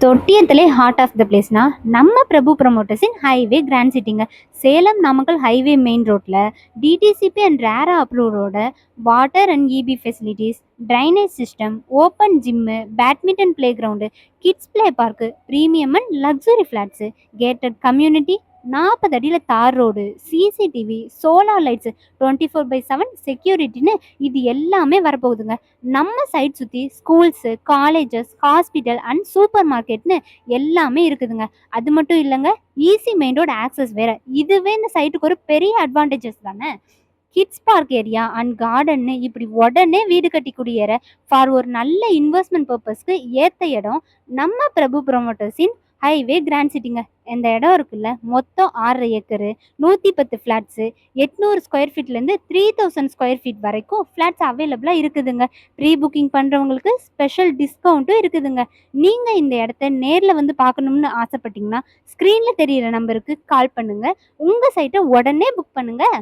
தொட்டியத்திலே heart of the பிளேஸ்னா நம்ம பிரபு ப்ரமோட்டர்ஸின் ஹைவே கிராண்ட் சிட்டிங்க. சேலம் நாமக்கல் ஹைவே மெயின் ரோட்டில் டிடிசிபி அண்ட் ரேரா அப்ரூவோட water and EB facilities, drainage system, open gym, badminton play ground, kids play park, premium and luxury flats, gated community, 40 அடியில் தார் ரோடு, CCTV, solar lights, 24/7 செக்யூரிட்டின்னு இது எல்லாமே வரப்போகுதுங்க. நம்ம சைட் சுற்றி schools, colleges, hospital and super மார்க்கெட்னு எல்லாமே இருக்குதுங்க. அது மட்டும் இல்லைங்க, ஈஸி மெயின் ரோடு ஆக்சஸ் வேற. இதுவே இந்த சைட்டுக்கு ஒரு பெரிய அட்வான்டேஜஸ் தானே. கிட்ஸ் பார்க் ஏரியா அண்ட் கார்டன்னு இப்படி உடனே வீடு கட்டி குடியேற ஃபார் ஒரு நல்ல இன்வெஸ்ட்மெண்ட் பர்பஸ்க்கு ஏற்ற இடம் நம்ம பிரபு ப்ரொமோட்டர்ஸின் ஹைவே கிராண்ட் சிட்டிங்க. இந்த இடம் இருக்குல்ல, மொத்தம் 6 ஏக்கரு, 110 ஃப்ளாட்ஸு, 800 ஸ்கொயர் ஃபீட்லேருந்து 3000 ஸ்கொயர் ஃபீட் வரைக்கும் ஃப்ளாட்ஸ் அவைலபிளாக இருக்குதுங்க. ப்ரீ புக்கிங் பண்ணுறவங்களுக்கு ஸ்பெஷல் டிஸ்கவுண்ட்டும் இருக்குதுங்க. நீங்கள் இந்த இடத்த நேரில் வந்து பார்க்கணும்னு ஆசைப்பட்டீங்கன்னா ஸ்க்ரீனில் தெரியிற நம்பருக்கு கால் பண்ணுங்கள். உங்கள் சைட்டை உடனே புக் பண்ணுங்கள்.